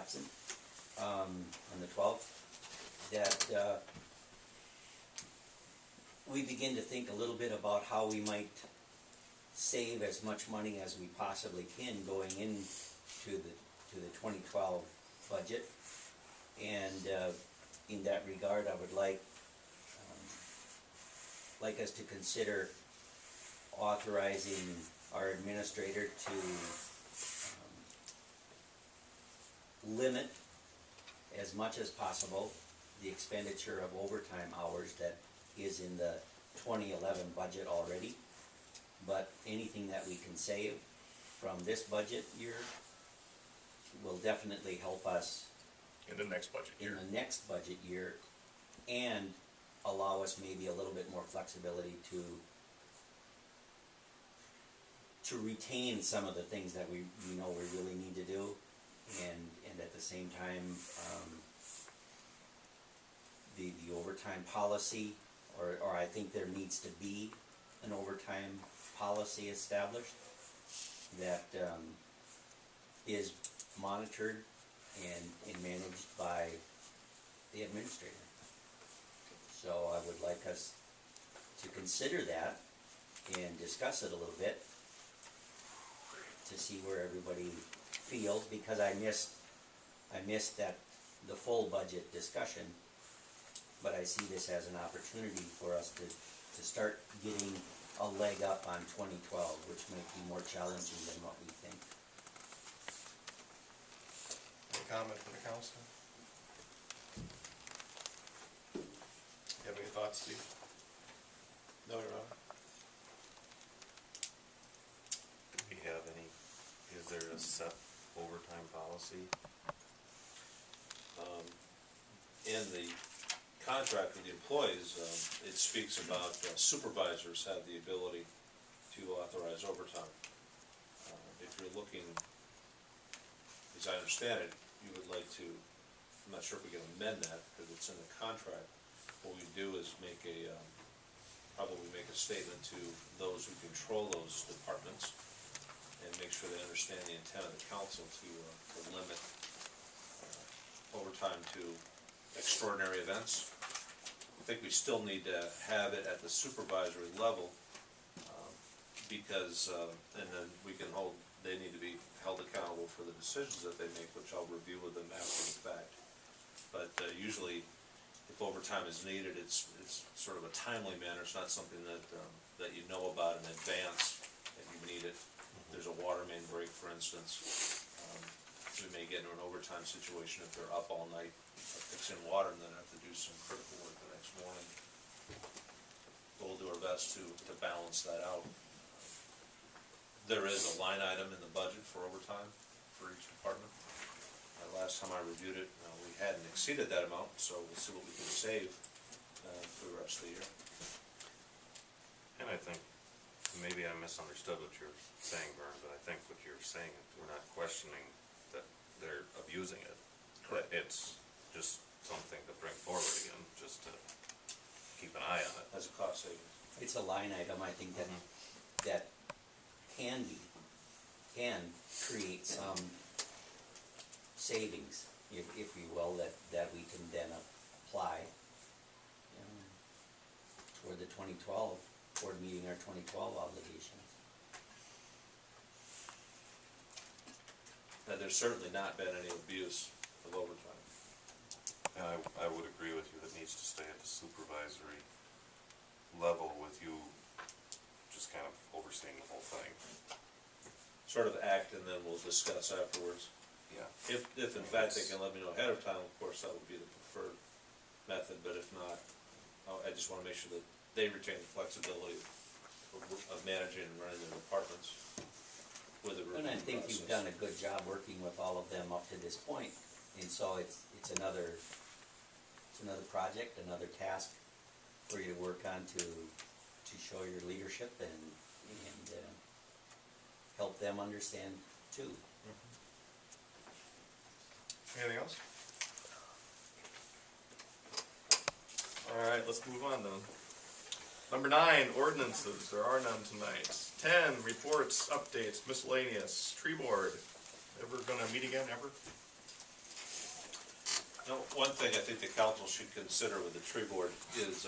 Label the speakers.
Speaker 1: absent, on the 12th, that we begin to think a little bit about how we might save as much money as we possibly can going into the 2012 budget. And in that regard, I would like us to consider authorizing our administrator to limit as much as possible the expenditure of overtime hours that is in the 2011 budget already, but anything that we can save from this budget year will definitely help us
Speaker 2: in the next budget year,
Speaker 1: and allow us maybe a little bit more flexibility to retain some of the things that we know we really need to do, and at the same time the overtime policy, or I think there needs to be an overtime policy established that is monitored and managed by the administrator. So I would like us to consider that and discuss it a little bit to see where everybody feels, because I missed that the full budget discussion, but I see this as an opportunity for us to start getting a leg up on 2012, which might be more challenging than what we think.
Speaker 2: Any comment from the council? You have any thoughts, Steve? No, Your Honor.
Speaker 3: Do we have any, is there a set overtime policy?
Speaker 4: In the contract with the employees, it speaks about supervisors have the ability to authorize overtime. If you're looking, as I understand it, you would like to, I'm not sure if we can amend that because it's in the contract. What we do is probably make a statement to those who control those departments and make sure they understand the intent of the council to limit overtime to extraordinary events. I think we still need to have it at the supervisory level because, and then they need to be held accountable for the decisions that they make, which I'll review with them after the fact. But usually, if overtime is needed, it's sort of a timely manner. It's not something that you know about in advance that you need it. There's a water main break, for instance. We may get into an overtime situation if they're up all night fixing water and then have to do some critical work the next morning. We'll do our best to balance that out. There is a line item in the budget for overtime for each department. Last time I reviewed it, we hadn't exceeded that amount, so we'll see what we can save for the rest of the year.
Speaker 3: And I think, maybe I misunderstood what you're saying, Vern, but I think what you're saying, we're not questioning that they're abusing it.
Speaker 4: Correct.
Speaker 3: It's just something to bring forward again, just to keep an eye on it.
Speaker 4: As a cost savings.
Speaker 1: It's a line item, I think, that can create some savings, if you will, that we can then apply toward the 2012, toward meeting our 2012 obligations.
Speaker 4: Now, there's certainly not been any abuse of overtime.
Speaker 3: And I would agree with you, that needs to stay at the supervisory level with you just kind of overseeing the whole thing.
Speaker 4: Sort of act and then we'll discuss afterwards.
Speaker 3: Yeah.
Speaker 4: If in fact they can let me know ahead of time, of course that would be the preferred method, but if not, I just want to make sure that they retain the flexibility of managing and running their departments with a review
Speaker 1: And I think
Speaker 4: process.
Speaker 1: you've done a good job working with all of them up to this point, and so it's another project, another task for you to work on to show your leadership and help them understand too.
Speaker 2: Anything else? All right, let's move on then. Number 9, ordinances. There are none tonight. 10, reports, updates, miscellaneous. Tree board. Ever gonna meet again, ever?
Speaker 4: Now, one thing I think the council should consider with the tree board is